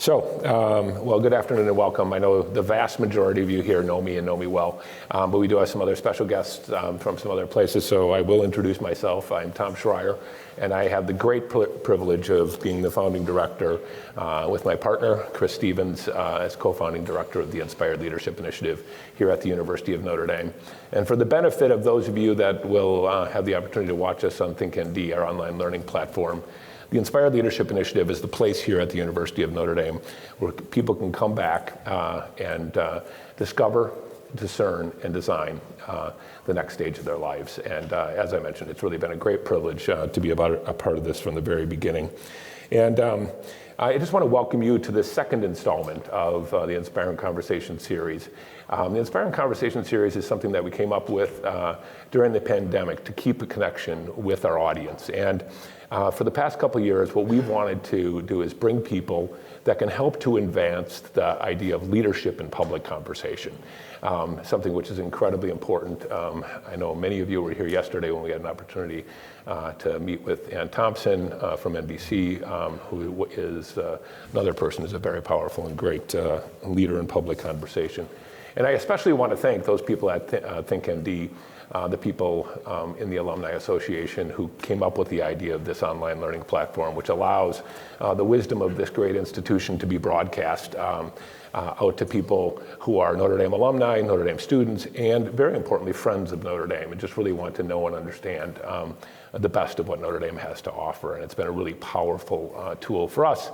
Well, good afternoon and welcome. I know the vast majority of you here know me and know me well, but we do have some other special guests from some other places, so I will introduce myself. I'm Tom Schreier, and I have the great privilege of being the founding director with my partner, Chris Stevens, as co-founding director of the Inspired Leadership Initiative here at the University of Notre Dame. And for the benefit of those of you that will have the opportunity to watch us on ThinkND, our online learning platform, the Inspired Leadership Initiative is the place here at the University of Notre Dame where people can come back and discover, discern, and design the next stage of their lives. And as I mentioned, it's really been a great privilege to be a part of this from the very beginning. And I just want to welcome you to the second installment of the Inspiring Conversation series. The Inspiring Conversation series is something that we came up with during the pandemic to keep a connection with our audience. And for the past couple of years, what we've wanted to do is bring people that can help to advance the idea of leadership in public conversation, something which is incredibly important. I know many of you were here yesterday when we had an opportunity to meet with Ann Thompson from NBC, who is another person who's a very powerful and great leader in public conversation. And I especially want to thank those people at ThinkND, the people in the Alumni Association who came up with the idea of this online learning platform, which allows the wisdom of this great institution to be broadcast out to people who are Notre Dame alumni, Notre Dame students, and very importantly, friends of Notre Dame, and just really want to know and understand the best of what Notre Dame has to offer. And it's been a really powerful tool for us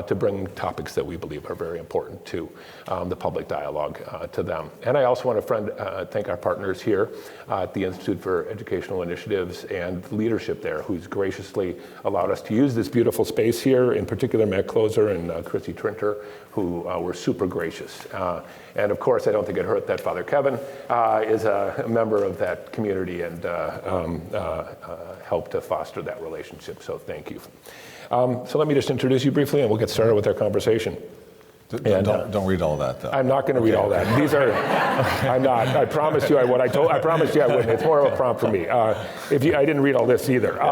to bring topics that we believe are very important to the public dialogue to them. And I also want to thank our partners here at the Institute for Educational Initiatives and leadership there, who's graciously allowed us to use this beautiful space here, in particular Matt Closer and Chrissy Trinter, who were super gracious. And of course, I don't think it hurt that Father Kevin is a member of that community and helped to foster that relationship, so thank you. So let me just introduce you briefly and we'll get started with our conversation. Don't read all that, though. I'm not going to read all that. These are, I'm not. I promised you I would. I promised you I wouldn't. It's more of a prompt for me. I didn't read all this either. But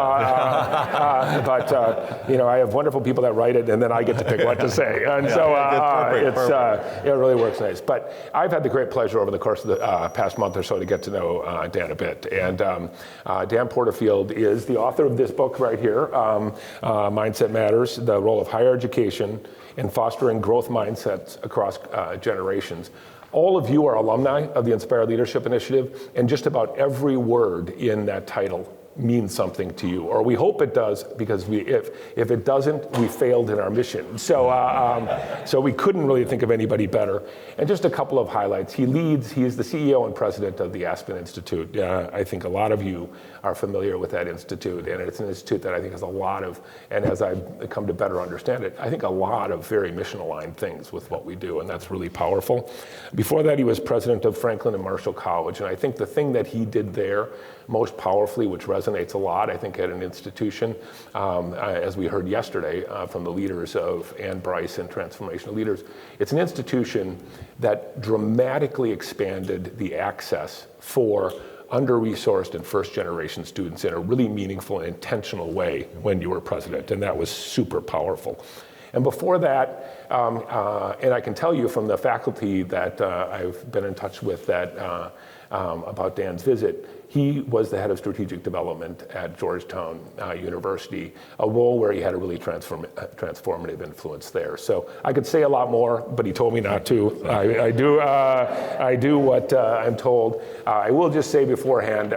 I have wonderful people that write it, and then I get to pick what to say. And so it really works nice. But I've had the great pleasure over the course of the past month or so to get to know Dan a bit. And Dan Porterfield is the author of this book right here, Mindset Matters: The Role of Higher Education in Fostering Growth Mindsets Across Generations. All of you are alumni of the Inspired Leadership Initiative, and just about every word in that title means something to you, or we hope it does, because if it doesn't, we failed in our mission. So we couldn't really think of anybody better. And just a couple of highlights. He is the CEO and president of the Aspen Institute. I think a lot of you are familiar with that institute, and it's an institute that I think has a lot of, and as I've come to better understand it, I think a lot of very mission-aligned things with what we do, and that's really powerful. Before that, he was president of Franklin and Marshall College, and I think the thing that he did there most powerfully, which resonates a lot, I think, at an institution, as we heard yesterday from the leaders of Ann Bryce and Transformational Leaders, it's an institution that dramatically expanded the access for under-resourced and first-generation students in a really meaningful and intentional way when you were president, and that was super powerful. And before that, and I can tell you from the faculty that I've been in touch with that about Dan's visit, he was the head of strategic development at Georgetown University, a role where he had a really transformative influence there. So I could say a lot more, but he told me not to. I do what I'm told. I will just say beforehand,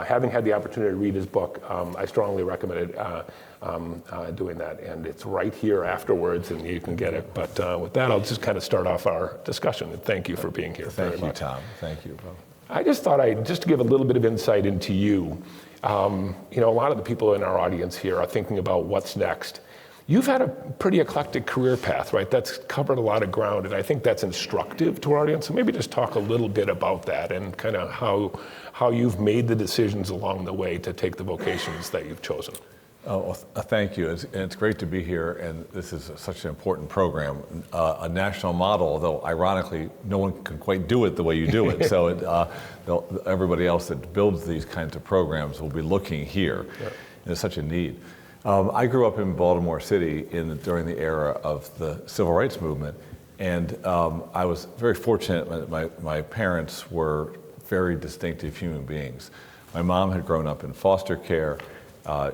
having had the opportunity to read his book, I strongly recommended doing that, and it's right here afterwards, and you can get it. But with that, I'll just kind of start off our discussion, and thank you for being here. Thank you, Tom. Thank you. I just thought just to give a little bit of insight into you, a lot of the people in our audience here are thinking about what's next. You've had a pretty eclectic career path, right? That's covered a lot of ground, and I think that's instructive to our audience. So maybe just talk a little bit about that and kind of how you've made the decisions along the way to take the vocations that you've chosen. Oh, well, thank you. It's great to be here, and this is such an important program. A national model, although ironically, no one can quite do it the way you do it. So everybody else that builds these kinds of programs will be looking here. Yeah. And it's such a need. I grew up in Baltimore City during the era of the Civil Rights Movement, and I was very fortunate that my parents were very distinctive human beings. My mom had grown up in foster care.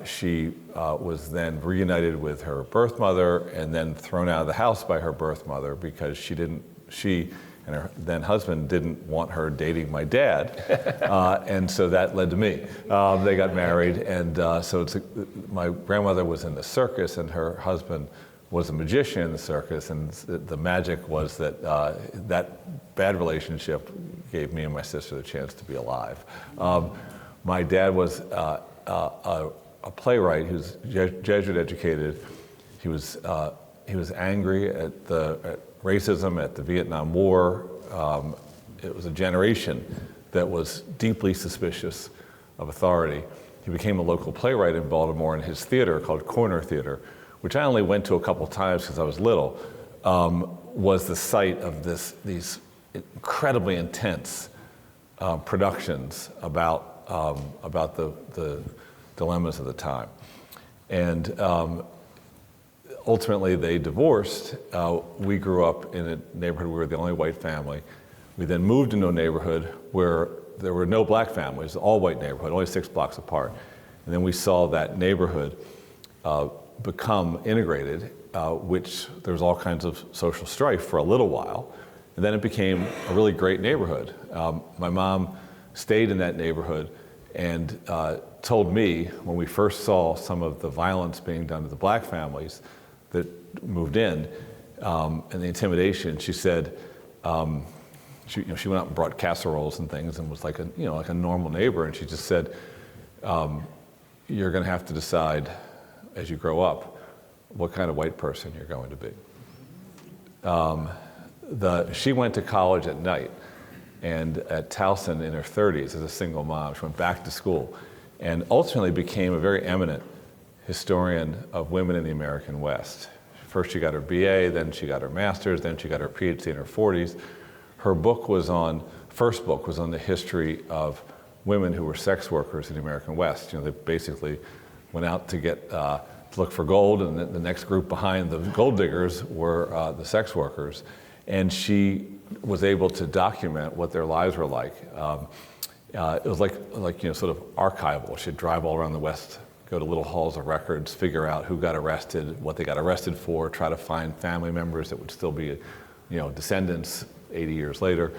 She was then reunited with her birth mother and then thrown out of the house by her birth mother because she and her then husband didn't want her dating my dad. And so that led to me. They got married, and my grandmother was in the circus and her husband was a magician in the circus, and the magic was that that bad relationship gave me and my sister the chance to be alive. My dad was a playwright. He was Jesuit educated. He was angry at racism, at the Vietnam War. It was a generation that was deeply suspicious of authority. He became a local playwright in Baltimore, and his theater, called Corner Theater, which I only went to a couple times because I was little, was the site of these incredibly intense productions about the dilemmas of the time. And ultimately, they divorced. We grew up in a neighborhood where we were the only white family. We then moved into a neighborhood where there were no black families, all white neighborhood, only 6 blocks apart. And then we saw that neighborhood become integrated, which there was all kinds of social strife for a little while. And then it became a really great neighborhood. My mom stayed in that neighborhood and told me when we first saw some of the violence being done to the black families that moved in, and the intimidation, she said, she went out and brought casseroles and things and was like a normal neighbor, and she just said, you're going to have to decide as you grow up what kind of white person you're going to be. She went to college at night, and at Towson in her 30s as a single mom. She went back to school and ultimately became a very eminent historian of women in the American West. First she got her BA, then she got her master's, then she got her PhD in her 40s. Her first book was on the history of women who were sex workers in the American West. They basically went out to look for gold, and the next group behind the gold diggers were the sex workers. And she was able to document what their lives were like. It was like sort of archival. She'd drive all around the West, go to little halls of records, figure out who got arrested, what they got arrested for, try to find family members that would still be, descendants 80 years later.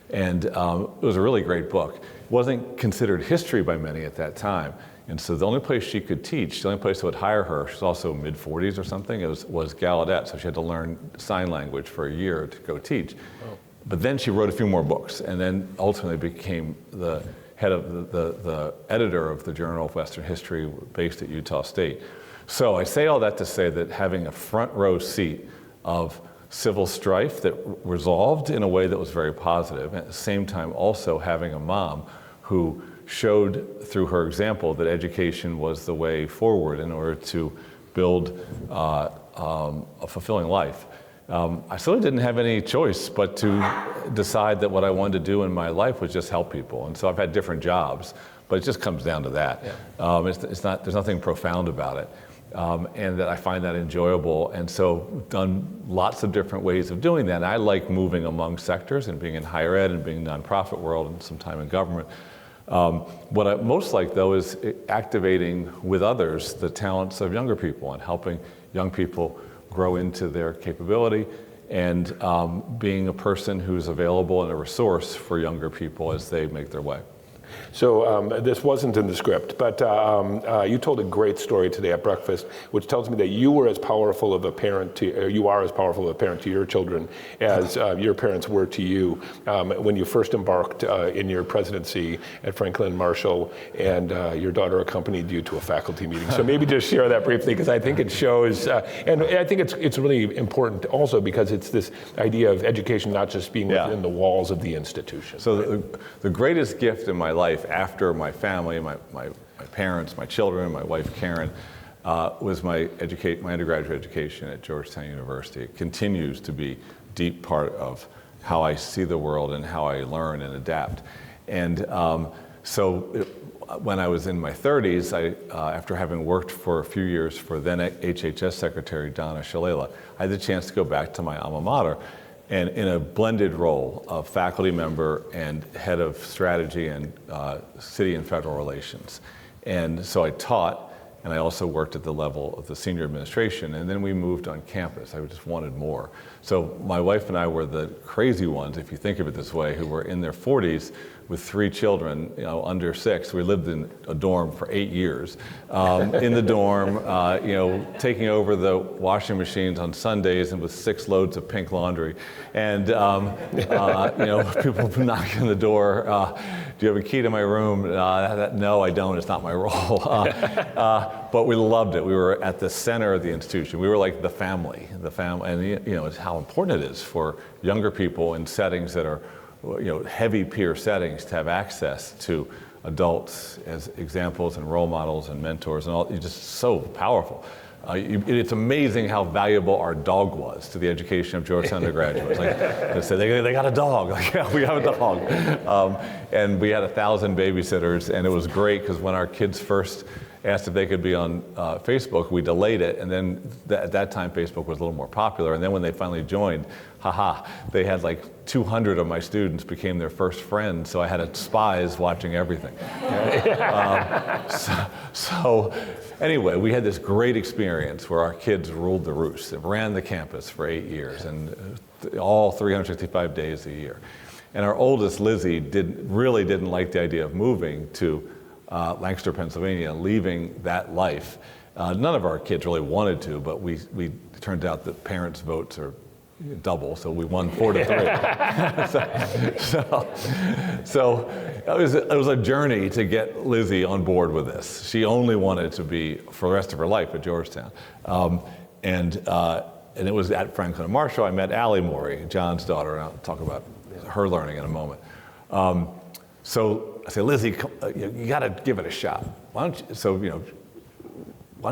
And it was a really great book. It wasn't considered history by many at that time. And so the only place she could teach, the only place that would hire her, she's also mid-40s or something, was Gallaudet. So she had to learn sign language for a year to go teach. Oh. But then she wrote a few more books, and then ultimately became the head of the editor of the Journal of Western History based at Utah State. So I say all that to say that having a front row seat of civil strife that resolved in a way that was very positive, at the same time also having a mom who showed through her example that education was the way forward in order to build a fulfilling life. I certainly didn't have any choice but to decide that what I wanted to do in my life was just help people. And so I've had different jobs, but it just comes down to that. Yeah. There's nothing profound about it. And that I find that enjoyable. And so done lots of different ways of doing that. And I like moving among sectors and being in higher ed and being in the nonprofit world and some time in government. What I most like, though, is activating with others the talents of younger people and helping young people grow into their capability and being a person who's available and a resource for younger people as they make their way. So this wasn't in the script, but you told a great story today at breakfast, which tells me that you were as powerful of a parent you are as powerful of a parent to your children as your parents were to you when you first embarked in your presidency at Franklin Marshall, and your daughter accompanied you to a faculty meeting. So maybe just share that briefly, because I think it shows, and I think it's really important also because it's this idea of education not just being within the walls of the institution. So the greatest gift in my life after my family, my parents, my children, my wife Karen, was my undergraduate education at Georgetown University. It continues to be a deep part of how I see the world and how I learn and adapt. And so when I was in my 30s, after having worked for a few years for then HHS Secretary Donna Shalala, I had the chance to go back to my alma mater, and in a blended role of faculty member and head of strategy and city and federal relations. And so I taught, and I also worked at the level of the senior administration, and then we moved on campus. I just wanted more. So my wife and I were the crazy ones, if you think of it this way, who were in their 40s with 3 children, under 6. We lived in a dorm for 8 years. In the dorm, taking over the washing machines on Sundays and with 6 loads of pink laundry. And, people knocking on the door, do you have a key to my room? No, I don't, it's not my role. But we loved it. We were at the center of the institution. We were like the family, and it's how important it is for younger people in settings that are heavy peer settings to have access to adults as examples and role models and mentors and all. It's just so powerful. It's amazing how valuable our dog was to the education of Georgetown undergraduates. They said they got a dog. Like, yeah, we have a dog. And we had 1,000 babysitters, and it was great because when our kids first asked if they could be on Facebook, we delayed it, and then at that time Facebook was a little more popular, and then when they finally joined, they had like 200 of my students became their first friends, so I had spies watching everything. So anyway, we had this great experience where our kids ruled the roost. They ran the campus for 8 years, and all 365 days a year. And our oldest, Lizzie, really didn't like the idea of moving to Lancaster, Pennsylvania, leaving that life. None of our kids really wanted to, but it turned out that parents' votes are double, so we won 4-3. so it was a journey to get Lizzie on board with this. She only wanted to be for the rest of her life at Georgetown. And it was at Franklin and Marshall I met Allie Morey, John's daughter, and I'll talk about her learning in a moment. So I said, Lizzie, you got to give it a shot. Why don't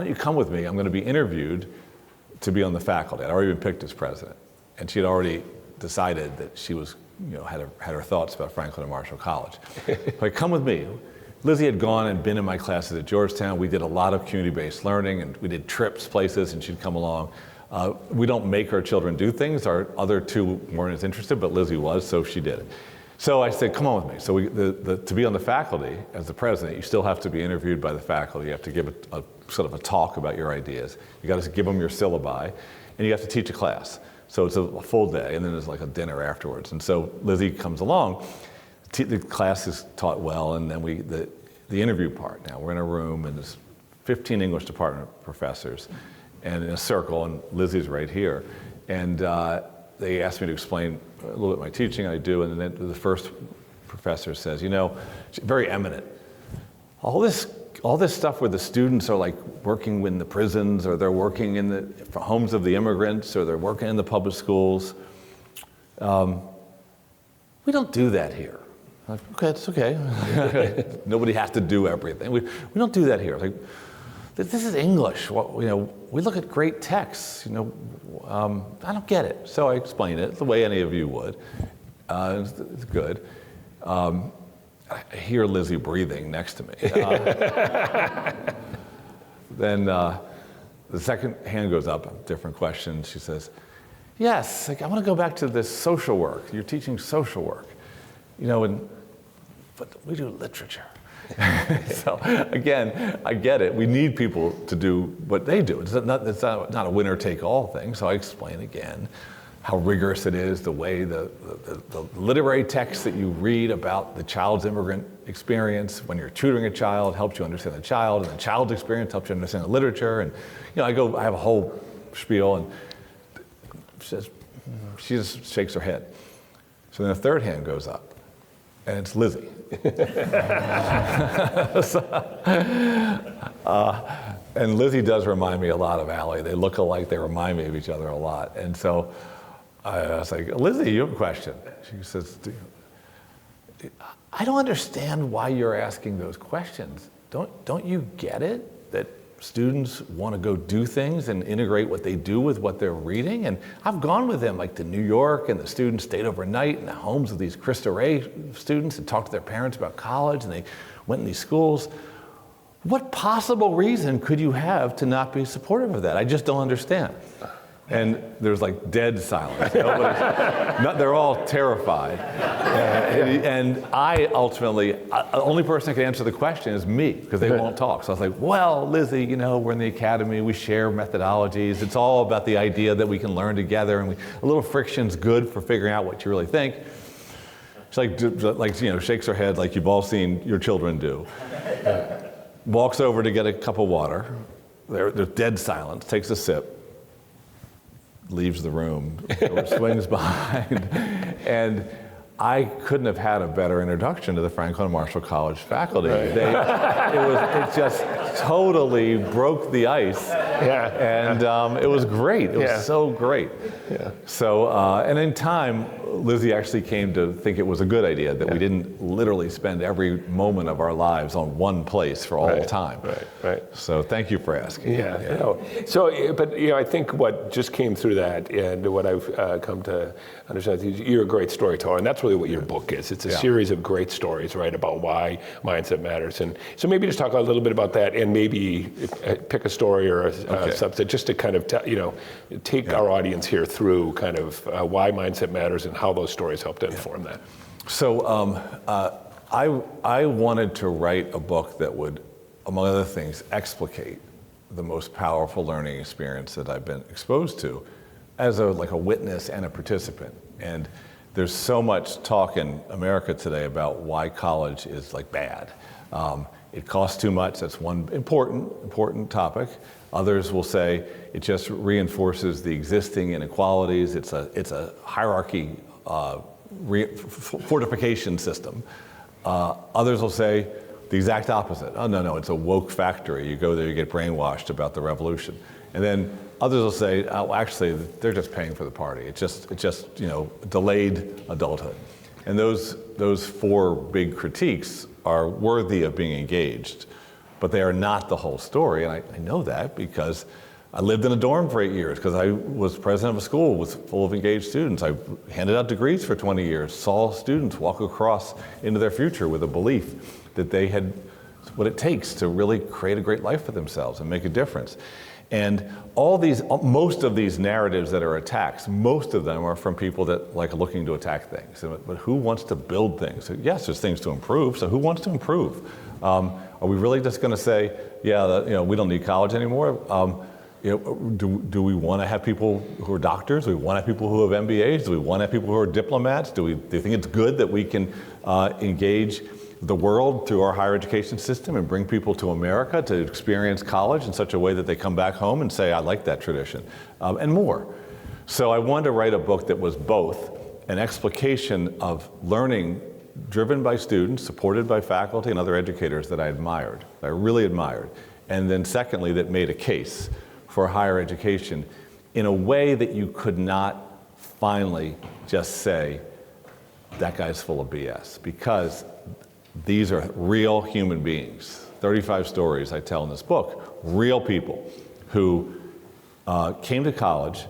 you come with me? I'm going to be interviewed to be on the faculty. I'd already been picked as president, and she had already decided that she was, had her thoughts about Franklin and Marshall College. Like, come with me. Lizzie had gone and been in my classes at Georgetown. We did a lot of community-based learning, and we did trips places, and she'd come along. We don't make our children do things. Our other 2 weren't as interested, but Lizzie was, so she did it. So I said, come on with me. So to be on the faculty as the president, you still have to be interviewed by the faculty. You have to give a sort of a talk about your ideas. You got to give them your syllabi, and you have to teach a class. So it's a full day, and then there's like a dinner afterwards. And so Lizzie comes along. The class is taught well, and then the interview part. Now we're in a room, and there's 15 English department professors, and in a circle, and Lizzie's right here, and they asked me to explain a little bit my teaching. I do, and then the first professor says, very eminent, all this stuff where the students are like working in the prisons, or they're working in the homes of the immigrants, or they're working in the public schools. We don't do that here. I'm like, okay, it's okay. Nobody has to do everything. We don't do that here. Like, this is English. We look at great texts. I don't get it. So I explained it the way any of you would. It's good. I hear Lizzie breathing next to me. Then the second hand goes up, different question. She says, yes, I want to go back to this social work. You're teaching social work. But we do literature. So again, I get it. We need people to do what they do. It's not a winner-take-all thing. So I explain again how rigorous it is, the way the literary text that you read about the child's immigrant experience when you're tutoring a child helps you understand the child, and the child's experience helps you understand the literature. And I have a whole spiel, and she just shakes her head. So then the third hand goes up, and it's Lizzie. And Lizzie does remind me a lot of Allie. They look alike. They remind me of each other a lot. And so I was like, Lizzie, you have a question. She says, I don't understand why you're asking those questions. Don't you get it? That students want to go do things and integrate what they do with what they're reading? And I've gone with them like to New York, and the students stayed overnight in the homes of these Christa Ray students and talked to their parents about college, and they went in these schools. What possible reason could you have to not be supportive of that? I just don't understand. And there's like dead silence. They're all terrified. And I ultimately, the only person that can answer the question is me, because they won't talk. So I was like, well, Lizzie, you know, we're in the academy, we share methodologies. It's all about the idea that we can learn together, and a little friction's good for figuring out what you really think. She shakes her head like you've all seen your children do. Walks over to get a cup of water. There's dead silence, takes a sip, leaves the room, swings behind, and I couldn't have had a better introduction to the Franklin Marshall College faculty. Right. It just totally broke the ice, and it was great. It was so great. Yeah. So, and in time, Lizzie actually came to think it was a good idea that we didn't literally spend every moment of our lives on one place for all time. Right. So thank you for asking. Yeah. No. So, but I think what just came through that, and what I've come to understand, is you're a great storyteller, and that's really what your book is. It's a series of great stories, right, about why mindset matters. And so maybe just talk a little bit about that, and maybe pick a story or a subset, just to kind of take our audience here through kind of why mindset matters and how those stories help to inform that. So I wanted to write a book that would, among other things, explicate the most powerful learning experience that I've been exposed to as a witness and a participant. And there's so much talk in America today about why college is bad. It costs too much. That's one important topic. Others will say it just reinforces the existing inequalities. It's a hierarchy fortification system. Others will say the exact opposite. Oh, no, it's a woke factory. You go there, you get brainwashed about the revolution. And then others will say, oh, actually, they're just paying for the party. It's just delayed adulthood. And those four big critiques are worthy of being engaged, but they are not the whole story. And I know that because I lived in a dorm for 8 years, because I was president of a school full of engaged students. I handed out degrees for 20 years, saw students walk across into their future with a belief that they had what it takes to really create a great life for themselves and make a difference. And most of these narratives that are attacks, most of them are from people that like looking to attack things. But who wants to build things? So yes, there's things to improve. So who wants to improve? Are we really just going to say, we don't need college anymore? Do we want to have people who are doctors? Do we want to have people who have MBAs? Do we want to have people who are diplomats? Do you think it's good that we can engage the world through our higher education system and bring people to America to experience college in such a way that they come back home and say, I like that tradition, and more? So I wanted to write a book that was both an explication of learning driven by students, supported by faculty and other educators that I really admired, and then secondly, that made a case for higher education in a way that you could not finally just say, that guy's full of BS, because these are real human beings. 35 stories I tell in this book, real people who came to college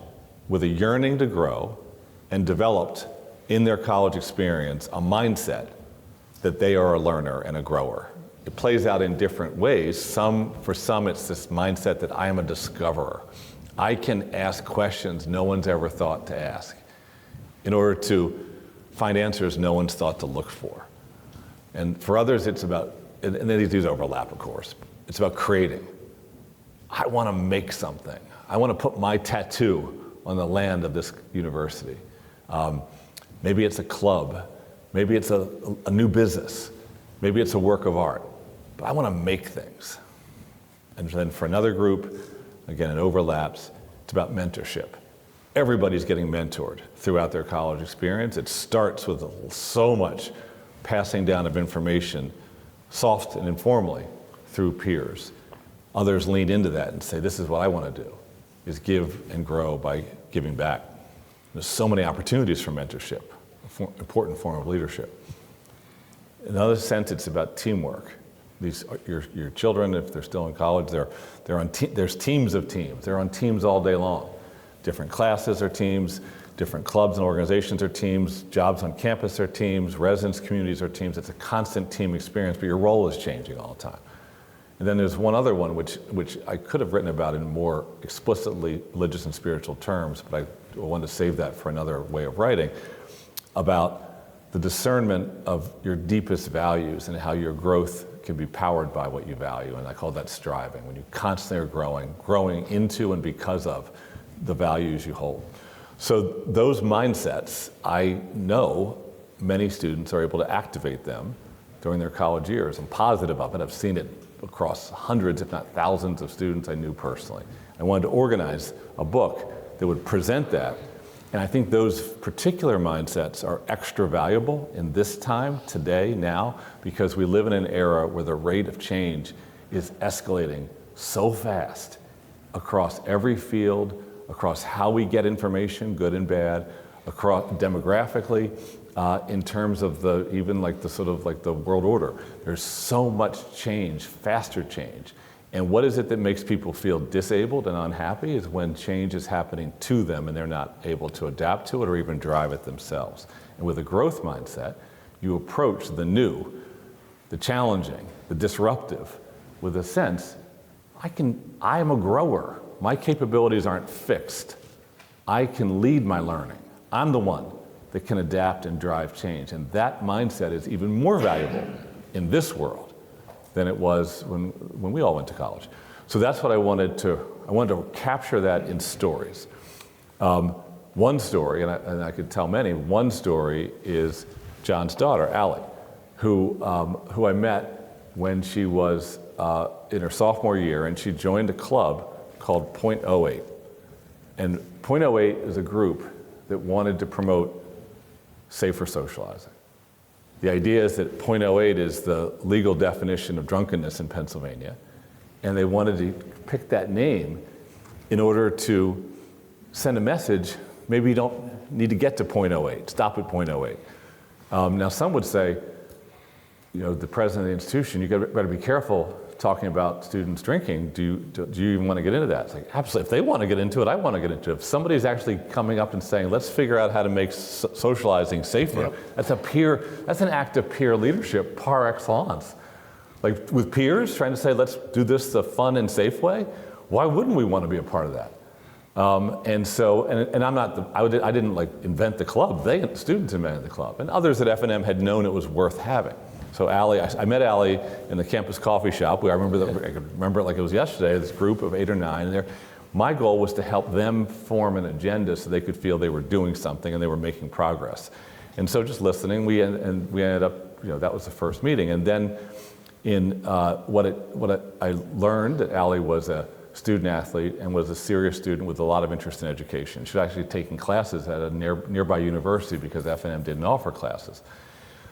with a yearning to grow and developed in their college experience a mindset that they are a learner and a grower. It plays out in different ways. For some, it's this mindset that I am a discoverer. I can ask questions no one's ever thought to ask in order to find answers no one's thought to look for. And for others, it's about, and these overlap, of course, it's about creating. I want to make something. I want to put my tattoo on the land of this university. Maybe it's a club. Maybe it's a new business. Maybe it's a work of art. But I want to make things. And then for another group, again, it overlaps, it's about mentorship. Everybody's getting mentored throughout their college experience. It starts with so much passing down of information, soft and informally, through peers. Others lean into that and say, this is what I want to do, is give and grow by giving back. There's so many opportunities for mentorship, important form of leadership. In another sense, it's about teamwork. Your children, if they're still in college, there's teams of teams. They're on teams all day long. Different classes are teams. Different clubs and organizations are teams, jobs on campus are teams, residence communities are teams. It's a constant team experience, but your role is changing all the time. And then there's one other one which I could have written about in more explicitly religious and spiritual terms, but I wanted to save that for another way of writing, about the discernment of your deepest values and how your growth can be powered by what you value. And I call that striving, when you constantly are growing into and because of the values you hold. So those mindsets, I know many students are able to activate them during their college years. I'm positive of it. I've seen it across hundreds, if not thousands of students I knew personally. I wanted to organize a book that would present that. And I think those particular mindsets are extra valuable in this time, today, now, because we live in an era where the rate of change is escalating so fast across every field, across how we get information, good and bad, across demographically, in terms of even the world order. There's so much change, faster change. And what is it that makes people feel disabled and unhappy is when change is happening to them and they're not able to adapt to it or even drive it themselves. And with a growth mindset, you approach the new, the challenging, the disruptive with a sense, I am a grower. My capabilities aren't fixed. I can lead my learning. I'm the one that can adapt and drive change. And that mindset is even more valuable in this world than it was when we all went to college. So that's what I wanted to capture that in stories. One story, and I could tell many, one story is John's daughter, Allie, who I met when she was in her sophomore year, and she joined a club called .08. And .08 is a group that wanted to promote safer socializing. The idea is that .08 is the legal definition of drunkenness in Pennsylvania, and they wanted to pick that name in order to send a message, maybe you don't need to get to .08, stop at .08. Now some would say, the president of the institution, you better be careful talking about students drinking. Do you even want to get into that? It's like, absolutely, if they want to get into it, I want to get into it. If somebody's actually coming up and saying, let's figure out how to make socializing safer, that's an act of peer leadership par excellence. Like with peers trying to say, let's do this the fun and safe way, why wouldn't we want to be a part of that? And I'm not, I didn't invent the club, students invented the club, and others at F&M had known it was worth having. So Allie, I met Allie in the campus coffee shop. I could remember it like it was yesterday, this group of 8 or 9 there. My goal was to help them form an agenda so they could feel they were doing something and they were making progress. And so just listening, we ended up, that was the first meeting. And then I learned that Allie was a student athlete and was a serious student with a lot of interest in education. She'd actually taken classes at a nearby university because F&M didn't offer classes.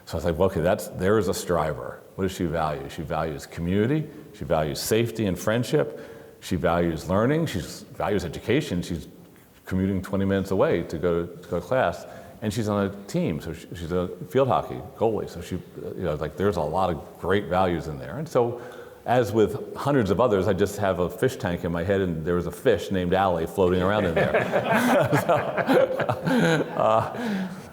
So I was like, well, okay, there is a striver. What does she value? She values community, she values safety and friendship, she values learning, she values education. She's commuting 20 minutes away to go to class, and she's on a team, so she's a field hockey goalie. So she, there's a lot of great values in there. And so, as with hundreds of others, I just have a fish tank in my head, and there was a fish named Allie floating around in there.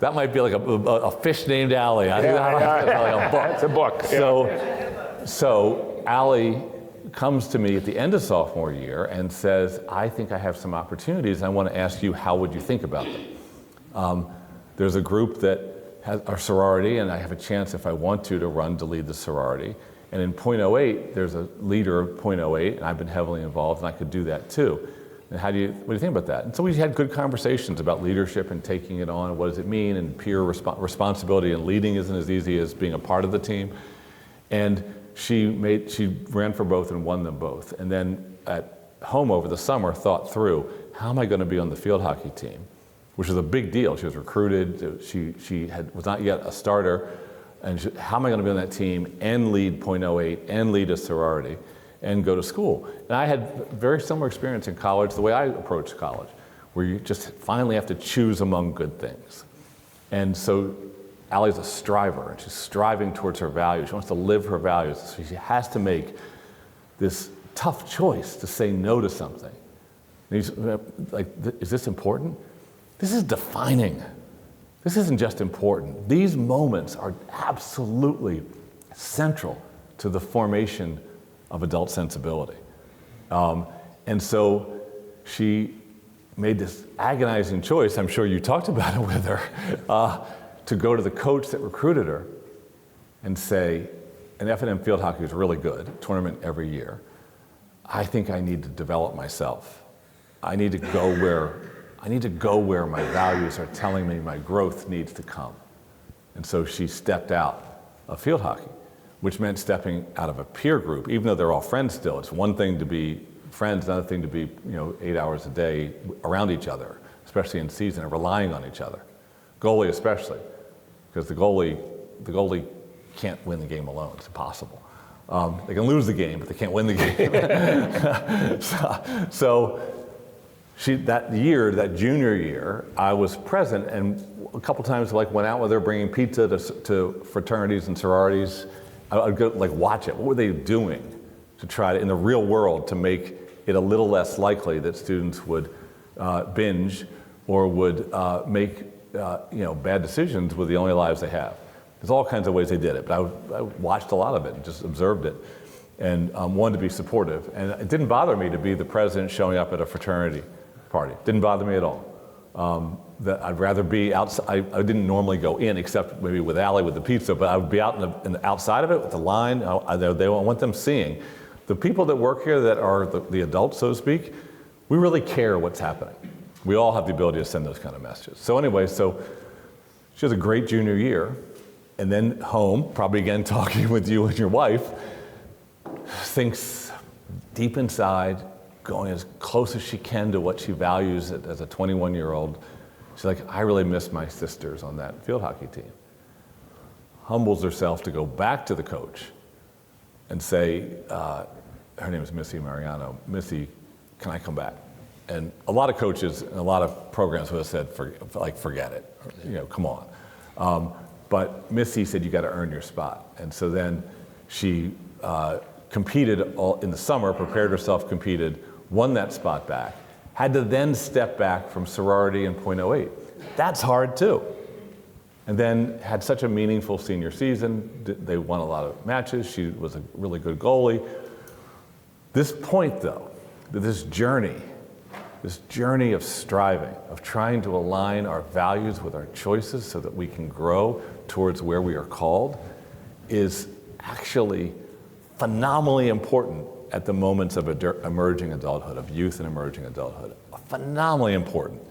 That might be like a fish named Allie. Like a book. It's a book. So Allie comes to me at the end of sophomore year and says, I think I have some opportunities. I want to ask you, how would you think about them? There's a group that has a sorority, and I have a chance, if I want to run to lead the sorority. And in .08, there's a leader of .08, and I've been heavily involved, and I could do that too. And what do you think about that? And so we had good conversations about leadership and taking it on, and what does it mean, and peer responsibility and leading isn't as easy as being a part of the team. And she ran for both and won them both. And then at home over the summer, thought through, how am I going to be on the field hockey team? Which was a big deal. She was recruited, she was not yet a starter, and how am I going to be on that team and lead .08 and lead a sorority and go to school? And I had very similar experience in college, the way I approached college, where you just finally have to choose among good things. And so Allie's a striver, and she's striving towards her values. She wants to live her values, so she has to make this tough choice to say no to something. And like, is this important? this is defining. This isn't just important. These moments are absolutely central to the formation of adult sensibility. And so she made this agonizing choice, I'm sure you talked about it with her, to go to the coach that recruited her and say, and F&M field hockey is really good, tournament every year. I think I need to develop myself. I need to go where my values are telling me my growth needs to come. And so she stepped out of field hockey, which meant stepping out of a peer group, even though they're all friends still. It's one thing to be friends, another thing to be 8 hours a day around each other, especially in season, and relying on each other. Goalie especially, because the goalie can't win the game alone. It's impossible. They can lose the game, but they can't win the game. So that junior year, I was present, and a couple times went out with her bringing pizza to fraternities and sororities. I'd go watch it. What were they doing to try to, in the real world, to make it a little less likely that students would binge or would make bad decisions with the only lives they have? There's all kinds of ways they did it, but I watched a lot of it and just observed it and wanted to be supportive. And it didn't bother me to be the president showing up at a fraternity party. Didn't bother me at all. That I'd rather be outside. I didn't normally go in, except maybe with Allie with the pizza, but I would be out in the outside of it with the line. I want them seeing. The people that work here that are the adults, so to speak, we really care what's happening. We all have the ability to send those kind of messages. So anyway, she has a great junior year, and then home, probably again talking with you and your wife, thinks deep inside, going as close as she can to what she values as a 21-year-old. She's like, I really miss my sisters on that field hockey team. Humbles herself to go back to the coach and say, her name is Missy Mariano, Missy, can I come back? And a lot of coaches and a lot of programs would have said, forget it, come on. But Missy said, you got to earn your spot. And so then she competed in the summer, prepared herself, competed, won that spot back, had to then step back from sorority in .08. That's hard too. And then had such a meaningful senior season. They won a lot of matches. She was a really good goalie. This point though, this journey of striving, of trying to align our values with our choices so that we can grow towards where we are called, is actually phenomenally important at the moments of emerging adulthood, of youth and emerging adulthood. Phenomenally important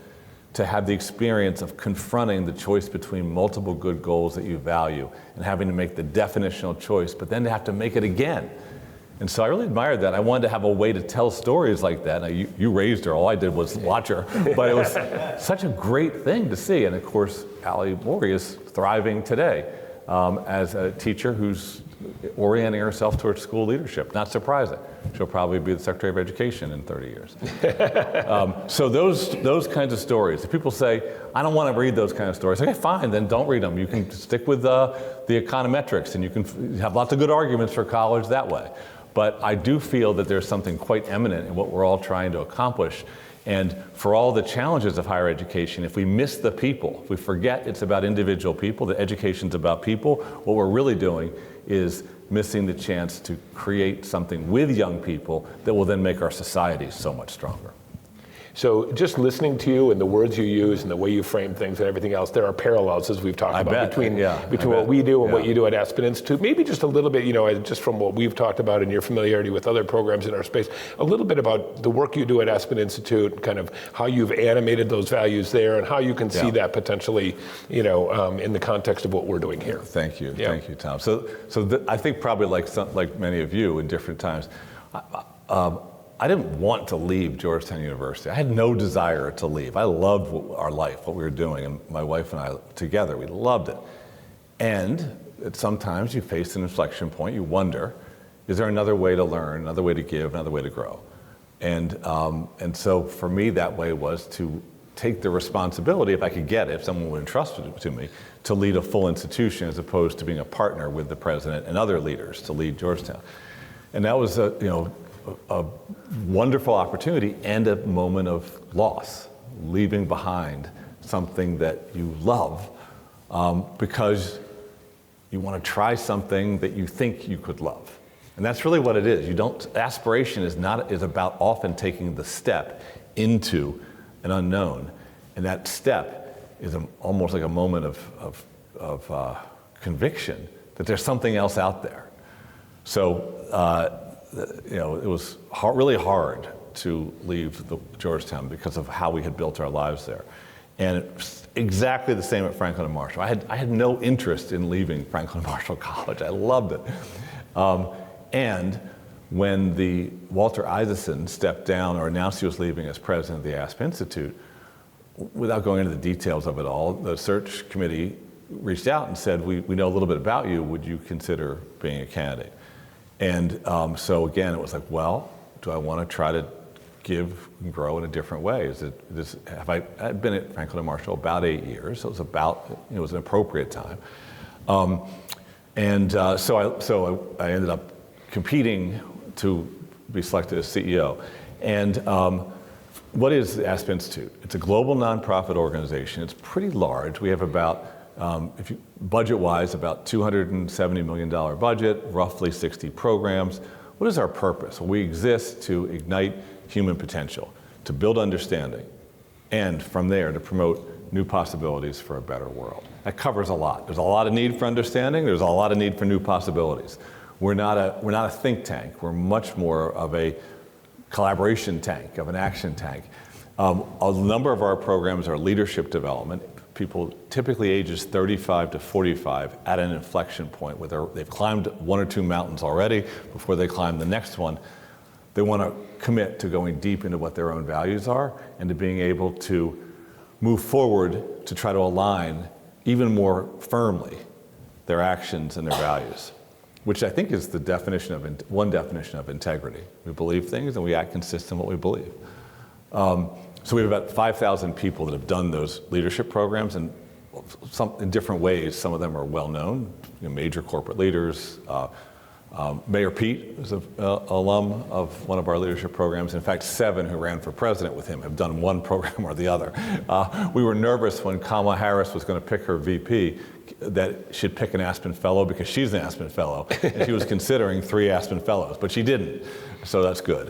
to have the experience of confronting the choice between multiple good goals that you value and having to make the definitional choice, but then to have to make it again. And so I really admired that. I wanted to have a way to tell stories like that. Now, you raised her. All I did was watch her. But it was such a great thing to see. And of course, Allie Morey is thriving today as a teacher who's orienting herself towards school leadership. Not surprising. She'll probably be the Secretary of Education in 30 years. So those kinds of stories. If people say, I don't want to read those kind of stories, okay, fine, then don't read them. You can stick with the econometrics, and you can have lots of good arguments for college that way. But I do feel that there's something quite eminent in what we're all trying to accomplish. And for all the challenges of higher education, if we miss the people, if we forget it's about individual people, that education's about people, what we're really doing is missing the chance to create something with young people that will then make our society so much stronger. So just listening to you and the words you use and the way you frame things and everything else, there are parallels, as we've talked about, between what we do and what you do at Aspen Institute. Maybe just a little bit, just from what we've talked about and your familiarity with other programs in our space, a little bit about the work you do at Aspen Institute, kind of how you've animated those values there and how you can see that potentially, in the context of what we're doing here. Thank you. Yeah. Thank you, Tom. So I think probably like many of you in different times, I didn't want to leave Georgetown University. I had no desire to leave. I loved our life, what we were doing, and my wife and I together, we loved it. And sometimes you face an inflection point. You wonder, is there another way to learn, another way to give, another way to grow? And so for me, that way was to take the responsibility, if I could get it, if someone would entrust it to me, to lead a full institution as opposed to being a partner with the president and other leaders to lead Georgetown. And that was a wonderful opportunity and a moment of loss, leaving behind something that you love because you want to try something that you think you could love. And that's really what it is. Aspiration is about often taking the step into an unknown. And that step is almost like a moment of conviction that there's something else out there. So, it was really hard to leave Georgetown because of how we had built our lives there. And it's exactly the same at Franklin and Marshall. I had no interest in leaving Franklin and Marshall College. I loved it. And when Walter Isaacson stepped down or announced he was leaving as president of the Aspen Institute, without going into the details of it all, the search committee reached out and said, we know a little bit about you. Would you consider being a candidate? And so again, it was like, well, do I want to try to give and grow in a different way? I'd been at Franklin and Marshall about 8 years, so it was an appropriate time. So I ended up competing to be selected as CEO. And what is the Aspen Institute? It's a global nonprofit organization. It's pretty large. We have about, budget-wise, about $270 million budget, roughly 60 programs. What is our purpose? Well, we exist to ignite human potential, to build understanding, and from there to promote new possibilities for a better world. That covers a lot. There's a lot of need for understanding. There's a lot of need for new possibilities. We're not a think tank. We're much more of a collaboration tank, of an action tank. A number of our programs are leadership development. People typically ages 35 to 45 at an inflection point where they've climbed one or two mountains already. Before they climb the next one, they want to commit to going deep into what their own values are and to being able to move forward to try to align even more firmly their actions and their values, which I think is one definition of integrity. We believe things and we act consistent with what we believe. So we have about 5,000 people that have done those leadership programs, and in different ways. Some of them are well known, major corporate leaders. Mayor Pete is an alum of one of our leadership programs. In fact, 7 who ran for president with him have done one program or the other. We were nervous when Kamala Harris was going to pick her VP that she'd pick an Aspen Fellow because she's an Aspen Fellow, and she was considering 3 Aspen Fellows, but she didn't, so that's good.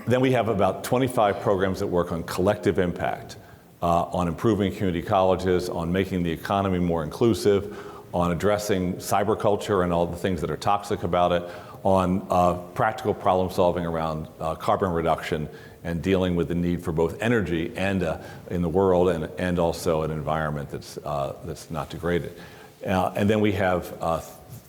Then we have about 25 programs that work on collective impact, on improving community colleges, on making the economy more inclusive, on addressing cyberculture and all the things that are toxic about it, on practical problem solving around carbon reduction and dealing with the need for both energy and in the world and also an environment that's not degraded. And then we have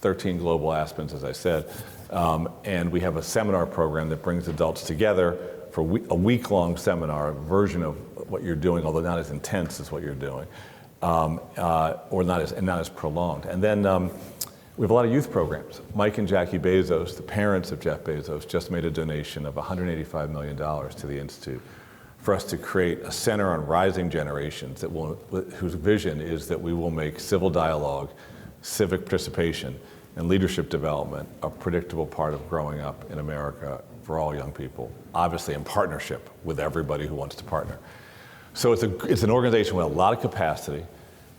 13 global Aspens, as I said, and we have a seminar program that brings adults together for a week-long seminar, a version of what you're doing, although not as intense as what you're doing. Or not as prolonged. And then we have a lot of youth programs. Mike and Jackie Bezos, the parents of Jeff Bezos, just made a donation of $185 million to the Institute for us to create a center on rising generations whose vision is that we will make civil dialogue, civic participation, and leadership development a predictable part of growing up in America for all young people, obviously in partnership with everybody who wants to partner. So it's an organization with a lot of capacity.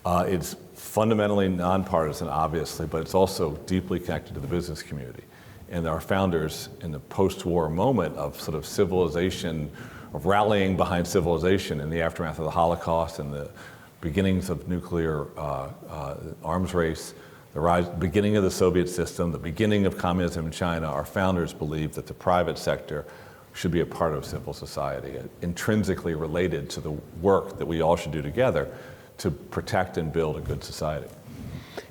It's fundamentally nonpartisan, obviously, but it's also deeply connected to the business community. And our founders, in the post-war moment of sort of civilization, of rallying behind civilization in the aftermath of the Holocaust and the beginnings of nuclear arms race, the beginning of the Soviet system, the beginning of communism in China, our founders believed that the private sector should be a part of civil society, intrinsically related to the work that we all should do together to protect and build a good society.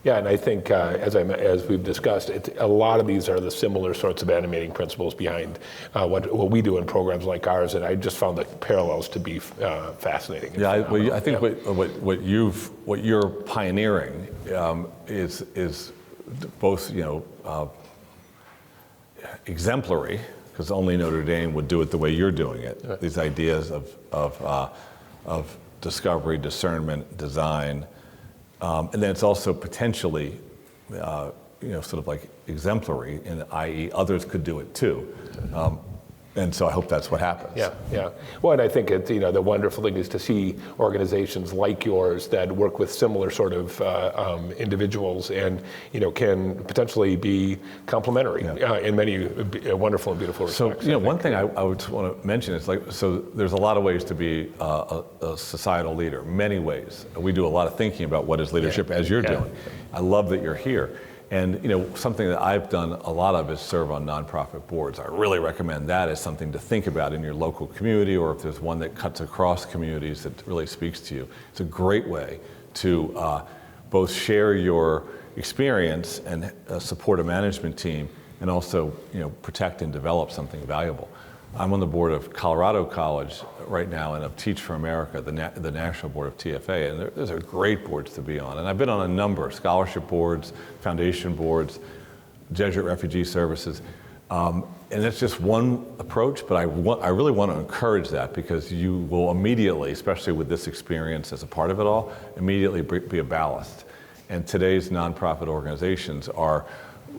Yeah, and I think as we've discussed, a lot of these are the similar sorts of animating principles behind what we do in programs like ours, and I just found the parallels to be fascinating. Yeah, I think what you're pioneering is both exemplary, because only Notre Dame would do it the way you're doing it. Right. These ideas of discovery, discernment, design, and then it's also potentially, sort of like exemplary, i.e., others could do it too. And so I hope that's what happens. Yeah, yeah. Well, and I think the wonderful thing is to see organizations like yours that work with similar sort of individuals and can potentially be complementary in many wonderful and beautiful respects. So one thing I would want to mention is so there's a lot of ways to be a societal leader. Many ways. We do a lot of thinking about what is leadership as you're doing. I love that you're here. And something that I've done a lot of is serve on nonprofit boards. I really recommend that as something to think about in your local community, or if there's one that cuts across communities that really speaks to you. It's a great way to both share your experience and support a management team, and also protect and develop something valuable. I'm on the board of Colorado College right now and of Teach for America, the national board of TFA, and those are great boards to be on. And I've been on a number of scholarship boards, foundation boards, Jesuit Refugee Services, and it's just one approach, but I really want to encourage that, because you will immediately, especially with this experience as a part of it all, immediately be a ballast. And today's nonprofit organizations are,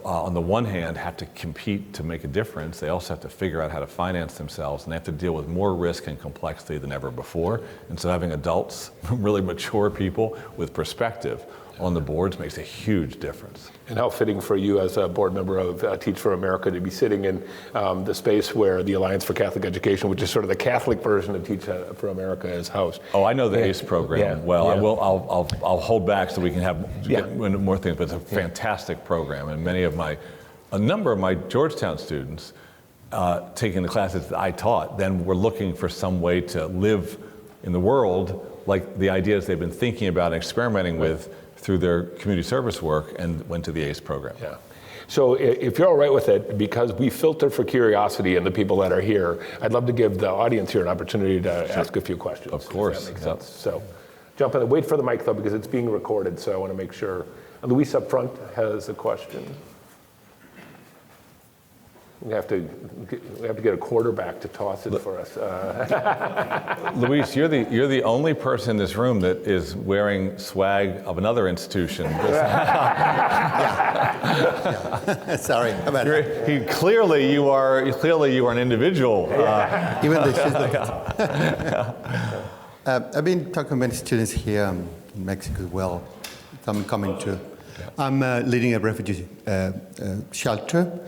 on the one hand, have to compete to make a difference. They also have to figure out how to finance themselves, and they have to deal with more risk and complexity than ever before. And so having adults, really mature people with perspective on the boards makes a huge difference. And how fitting for you as a board member of Teach for America to be sitting in the space where the Alliance for Catholic Education, which is sort of the Catholic version of Teach for America, is housed. Oh, I know the ACE program well. Yeah. I'll hold back so we can get into more things, but it's a fantastic program, and a number of my Georgetown students taking the classes that I taught then were looking for some way to live in the world like the ideas they've been thinking about and experimenting with through their community service work, and went to the ACE program. Yeah. So if you're all right with it, because we filter for curiosity in the people that are here, I'd love to give the audience here an opportunity to ask a few questions. Of course. If that makes sense. So jump in. Wait for the mic, though, because it's being recorded, so I want to make sure. Luis up front has a question. We have to get a quarterback to toss it for us. Luis, you're the only person in this room that is wearing swag of another institution. Sorry about that. Clearly you are an individual. Even the I've been talking to many students here in Mexico as well. I'm leading a refugee shelter.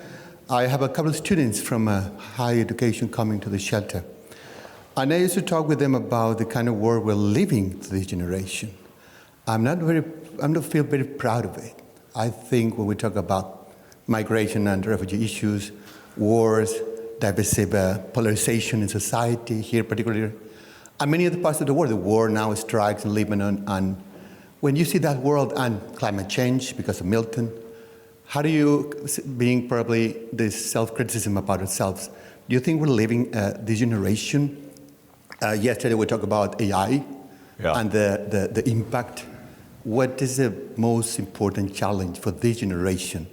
I have a couple of students from higher education coming to the shelter. And I used to talk with them about the kind of world we're living to this generation. I don't feel very proud of it. I think when we talk about migration and refugee issues, wars, divisive polarization in society here particularly, and many other parts of the world, the war now strikes in Lebanon. And when you see that world and climate change because of Milton, how do you, being probably this self-criticism about ourselves, do you think we're living this generation? Yesterday we talked about AI and the impact. What is the most important challenge for this generation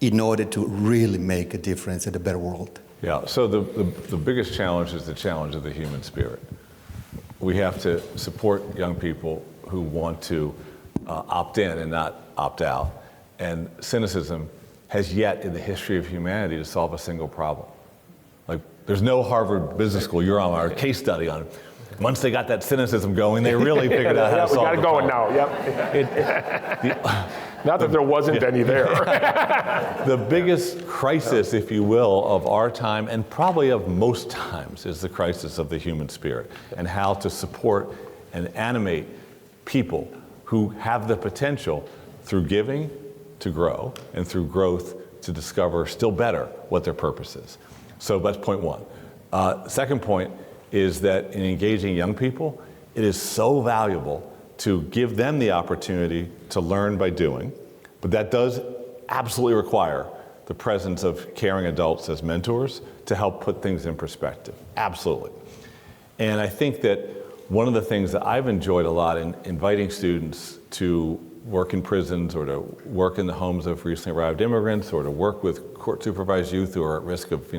in order to really make a difference in a better world? Yeah, so the biggest challenge is the challenge of the human spirit. We have to support young people who want to opt in and not opt out. And cynicism has yet in the history of humanity to solve a single problem. Like, there's no Harvard Business School, you're on our case study on it. Once they got that cynicism going, they really figured out how to solve the problem. We got it going now, yep. Not that there wasn't any there. The biggest crisis, if you will, of our time, and probably of most times, is the crisis of the human spirit, and how to support and animate people who have the potential through giving to grow, and through growth to discover still better what their purpose is. So that's point one. Second point is that in engaging young people, it is so valuable to give them the opportunity to learn by doing, but that does absolutely require the presence of caring adults as mentors to help put things in perspective. Absolutely. And I think that one of the things that I've enjoyed a lot in inviting students to work in prisons, or to work in the homes of recently arrived immigrants, or to work with court-supervised youth who are at risk of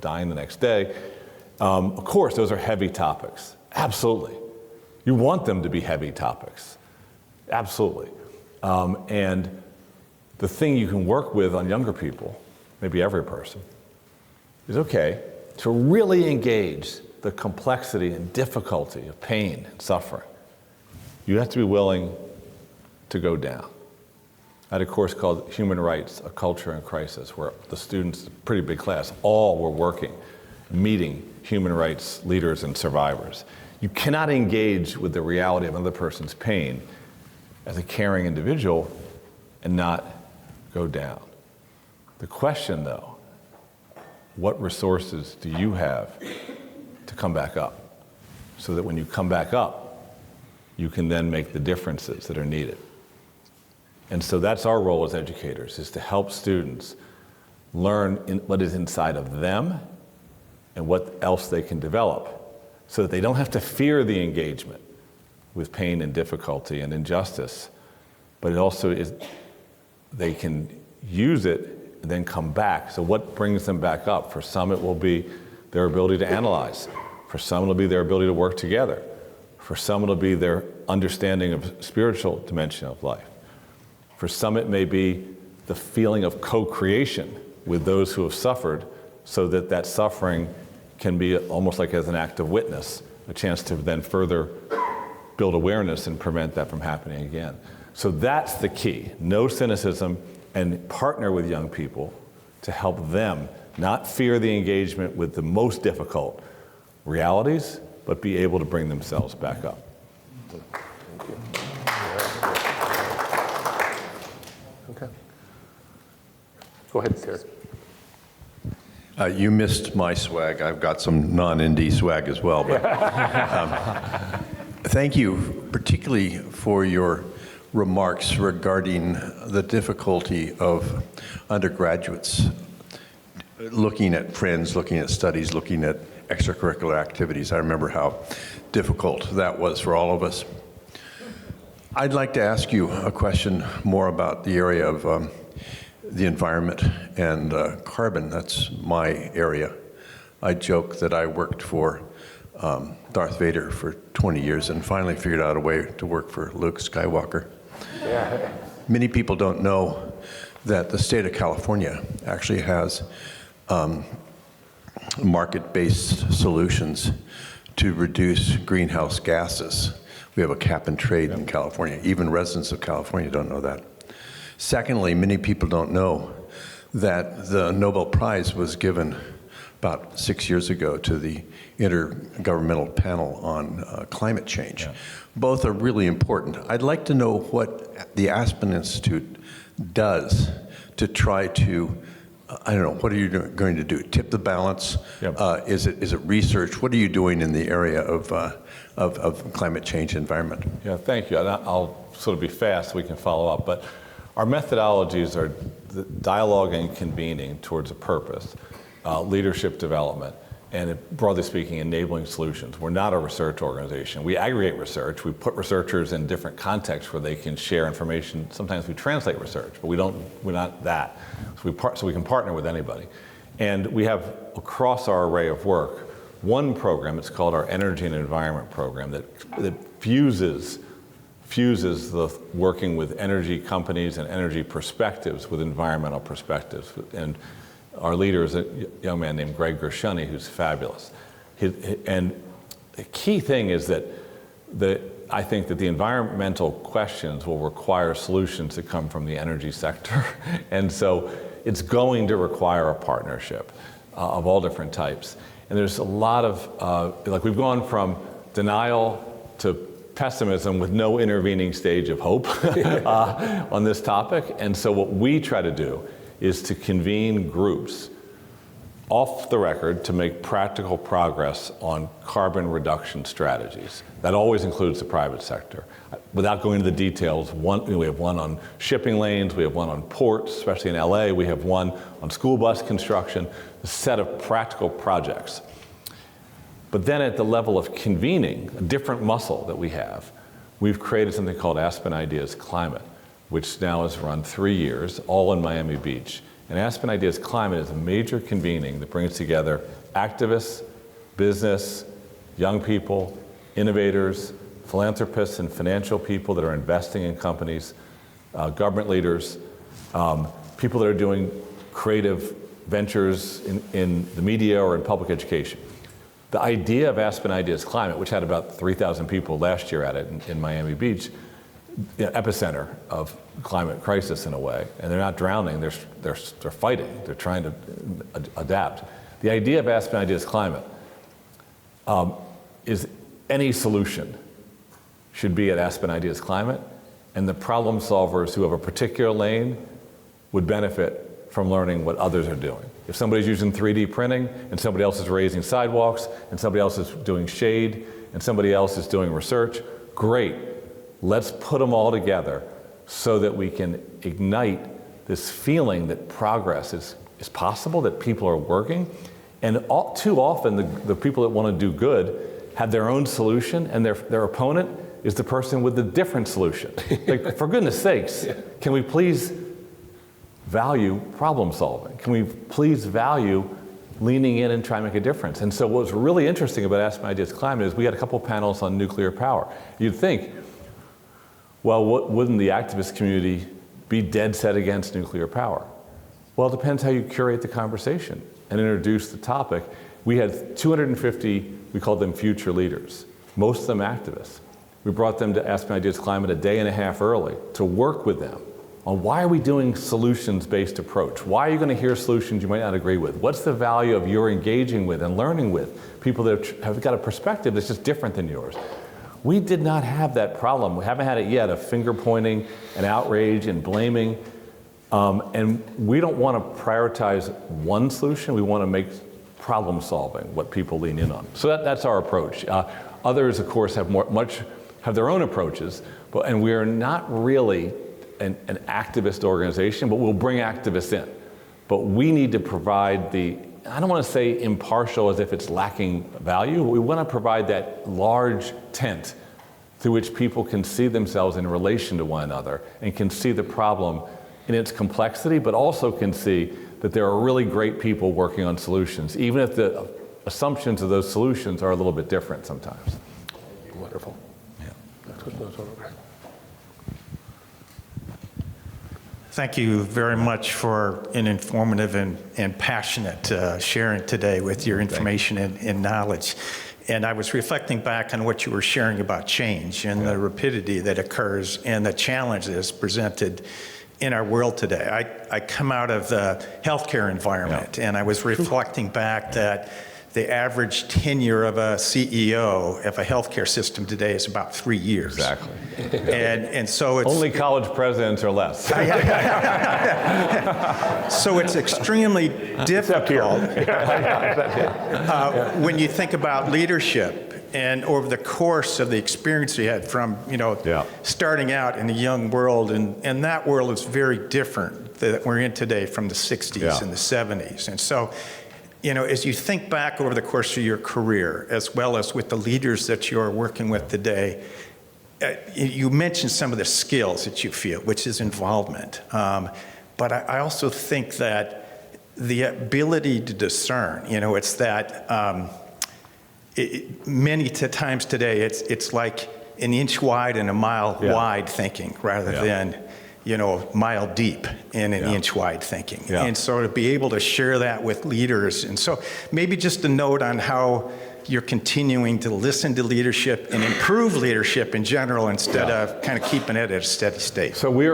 dying the next day. Of course, those are heavy topics. Absolutely. You want them to be heavy topics. Absolutely. And the thing you can work with on younger people, maybe every person, is okay, to really engage the complexity and difficulty of pain and suffering, you have to be willing to go down. I had a course called Human Rights, A Culture in Crisis, where the students, pretty big class, all were working, meeting human rights leaders and survivors. You cannot engage with the reality of another person's pain as a caring individual and not go down. The question, though, what resources do you have to come back up so that when you come back up, you can then make the differences that are needed? And so that's our role as educators, is to help students learn what is inside of them and what else they can develop so that they don't have to fear the engagement with pain and difficulty and injustice, but it also is, they can use it and then come back. So what brings them back up? For some, it will be their ability to analyze. For some, it'll be their ability to work together. For some, it'll be their understanding of spiritual dimension of life. For some, it may be the feeling of co-creation with those who have suffered, so that that suffering can be almost like as an act of witness, a chance to then further build awareness and prevent that from happening again. So that's the key. No cynicism, and partner with young people to help them not fear the engagement with the most difficult realities, but be able to bring themselves back up. Thank you. Okay. Go ahead, Terry. You missed my swag. I've got some non-indie swag as well. But, thank you particularly for your remarks regarding the difficulty of undergraduates looking at friends, looking at studies, looking at extracurricular activities. I remember how difficult that was for all of us. I'd like to ask you a question more about the area of the environment and carbon. That's my area. I joke that I worked for Darth Vader for 20 years and finally figured out a way to work for Luke Skywalker. Yeah. Many people don't know that the state of California actually has market-based solutions to reduce greenhouse gases. We have a cap and trade in California. Even residents of California don't know that. Secondly, many people don't know that the Nobel Prize was given about 6 years ago to the Intergovernmental Panel on Climate Change. Yeah. Both are really important. I'd like to know what the Aspen Institute does to try to, I don't know, what are you going to do? Tip the balance? Yep. Is it research? What are you doing in the area of climate change environment? Yeah, thank you. I'll sort of be fast so we can follow up. But our methodologies are dialogue and convening towards a purpose, leadership development, and broadly speaking, enabling solutions. We're not a research organization. We aggregate research. We put researchers in different contexts where they can share information. Sometimes we translate research, but we're not that. So we can partner with anybody. And we have, across our array of work, one program. It's called our Energy and Environment Program that fuses the working with energy companies and energy perspectives with environmental perspectives. And our leader is a young man named Greg Gershuni, who's fabulous. And the key thing is that I think that the environmental questions will require solutions that come from the energy sector. And so it's going to require a partnership of all different types. And there's a lot of, like we've gone from denial to pessimism with no intervening stage of hope on this topic. And so what we try to do is to convene groups off the record to make practical progress on carbon reduction strategies. That always includes the private sector. Without going into the details, we have one on shipping lanes, we have one on ports, especially in LA, we have one on school bus construction, a set of practical projects. But then at the level of convening, a different muscle that we have, we've created something called Aspen Ideas Climate, which now has run 3 years, all in Miami Beach. And Aspen Ideas Climate is a major convening that brings together activists, business, young people, innovators, philanthropists and financial people that are investing in companies, government leaders, people that are doing creative ventures in the media or in public education. The idea of Aspen Ideas Climate, which had about 3,000 people last year at it in Miami Beach, epicenter of climate crisis in a way, and they're not drowning, they're fighting, they're trying to adapt. The idea of Aspen Ideas Climate is any solution should be at Aspen Ideas Climate, and the problem solvers who have a particular lane would benefit from learning what others are doing. If somebody's using 3D printing, and somebody else is raising sidewalks, and somebody else is doing shade, and somebody else is doing research, great. Let's put them all together so that we can ignite this feeling that progress is possible, that people are working. And too often, the people that want to do good have their own solution, and their opponent is the person with the different solution. Like, for goodness sakes, can we please value problem solving? Can we please value leaning in and trying to make a difference? And so what was really interesting about Aspen Ideas Climate is we had a couple panels on nuclear power. You'd think, well, wouldn't the activist community be dead set against nuclear power? Well, it depends how you curate the conversation and introduce the topic. We had 250, we called them future leaders, most of them activists. We brought them to Aspen Ideas Climate a day and a half early to work with them on why are we doing solutions-based approach? Why are you going to hear solutions you might not agree with? What's the value of your engaging with and learning with people that have got a perspective that's just different than yours? We did not have that problem. We haven't had it yet, of finger pointing and outrage and blaming. And we don't want to prioritize one solution. We want to make problem solving what people lean in on. So that's our approach. Others, of course, have their own approaches, and we are not really an activist organization, but we'll bring activists in. But we need to provide I don't want to say impartial as if it's lacking value. We want to provide that large tent through which people can see themselves in relation to one another and can see the problem in its complexity, but also can see that there are really great people working on solutions, even if the assumptions of those solutions are a little bit different sometimes. Wonderful. Yeah. Thank you very much for an informative and passionate sharing today with your information and knowledge. And I was reflecting back on what you were sharing about change and the rapidity that occurs and the challenge that is presented in our world today. I come out of the healthcare environment, and I was reflecting back that the average tenure of a CEO of a healthcare system today is about 3 years. Exactly. And so it's only college presidents or less. So it's extremely difficult when you think about leadership and over the course of the experience you had from starting out in the young world, and that world is very different that we're in today from the 60s and the 70s. And so, as you think back over the course of your career, as well as with the leaders that you're working with today, you mentioned some of the skills that you feel, which is involvement. But I also think that the ability to discern, it's that many times today, it's like an inch wide and a mile wide thinking rather than mile deep in an inch wide thinking. And so to be able to share that with leaders. And so maybe just a note on how you're continuing to listen to leadership and improve leadership in general instead of kind of keeping it at a steady state. So we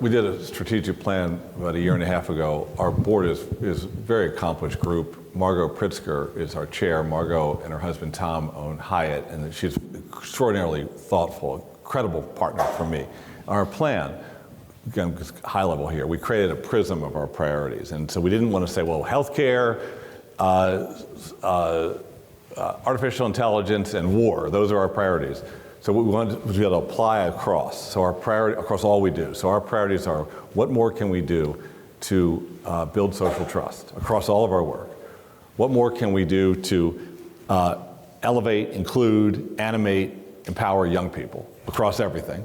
did a strategic plan about a year and a half ago. Our board is a very accomplished group. Margot Pritzker is our chair. Margot and her husband Tom own Hyatt, and she's extraordinarily thoughtful, credible partner for me. Our plan, again, high level here, we created a prism of our priorities. And so we didn't want to say, well, healthcare, artificial intelligence, and war, those are our priorities. So what we wanted was to be able to apply across. So our priority, across all we do. So our priorities are, what more can we do to build social trust across all of our work? What more can we do to elevate, include, animate, empower young people across everything?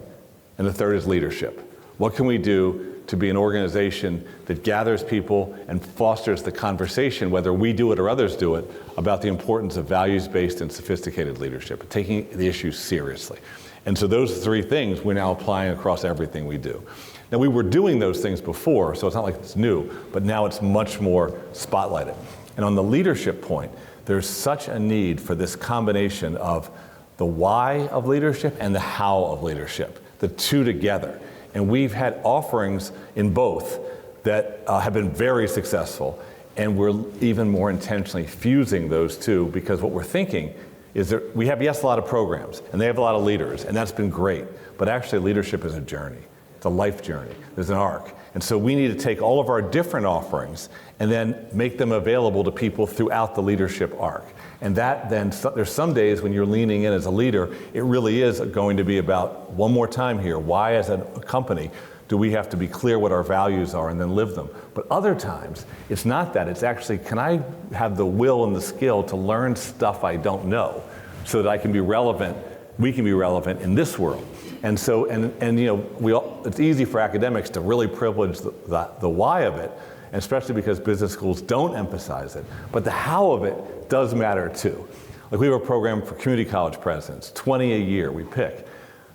And the third is leadership. What can we do to be an organization that gathers people and fosters the conversation, whether we do it or others do it, about the importance of values-based and sophisticated leadership, taking the issues seriously? And so those three things we're now applying across everything we do. Now, we were doing those things before, so it's not like it's new, but now it's much more spotlighted. And on the leadership point, there's such a need for this combination of the why of leadership and the how of leadership, the two together. And we've had offerings in both that have been very successful, and we're even more intentionally fusing those two, because what we're thinking is that we have, yes, a lot of programs, and they have a lot of leaders, and that's been great, but actually leadership is a journey. It's a life journey. There's an arc. And so we need to take all of our different offerings and then make them available to people throughout the leadership arc. And that then, there's some days when you're leaning in as a leader, it really is going to be about, one more time here, why as a company do we have to be clear what our values are and then live them? But other times, it's not that. It's actually, can I have the will and the skill to learn stuff I don't know so that I can be relevant, we can be relevant in this world? And so, and you know, it's easy for academics to really privilege the why of it, and especially because business schools don't emphasize it. But the how of it does matter too. Like, we have a program for community college presidents, 20 a year we pick.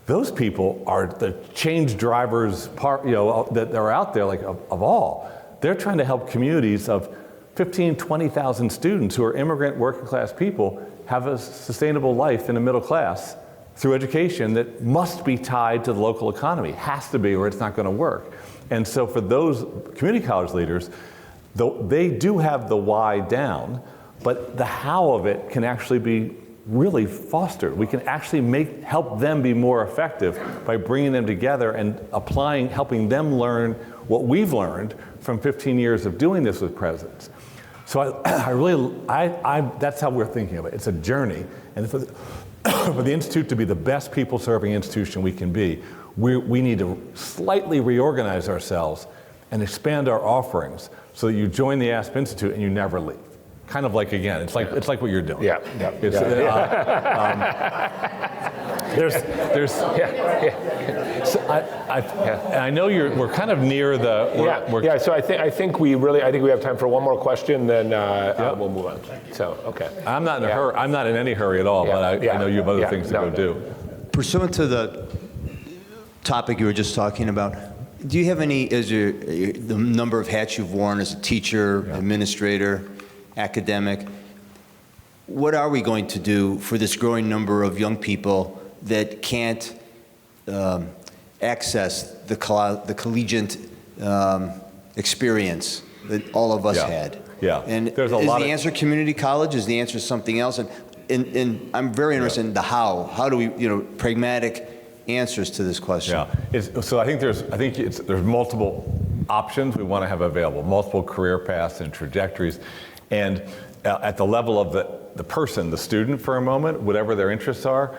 Those people are the change drivers that are out there, like of all. They're trying to help communities of 15, 20,000 students who are immigrant working class people have a sustainable life in the middle class through education that must be tied to the local economy. Has to be, or it's not going to work. And so for those community college leaders, they do have the why down, but the how of it can actually be really fostered. We can actually help them be more effective by bringing them together and helping them learn what we've learned from 15 years of doing this with presidents. So that's how we're thinking of it. It's a journey, and for the Institute to be the best people-serving institution we can be, we need to slightly reorganize ourselves and expand our offerings so that you join the Aspen Institute and you never leave. Kind of like, again, it's like what you're doing. Yeah. It's, I know we're kind of near the. So I think we have time for one more question, then we'll move on. So okay. I'm not in a hurry. I'm not in any hurry at all. But I know you have other things to go do. Pursuant to the topic you were just talking about, do you have any, the number of hats you've worn as a teacher, administrator, academic, what are we going to do for this growing number of young people that can't access the collegiate experience that all of us had? Yeah. And there's is the answer community college? Is the answer something else? And I'm very interested in the how. How do we, pragmatic answers to this question? Yeah. So I think there's multiple options we want to have available, multiple career paths and trajectories. And at the level of the person, the student for a moment, whatever their interests are,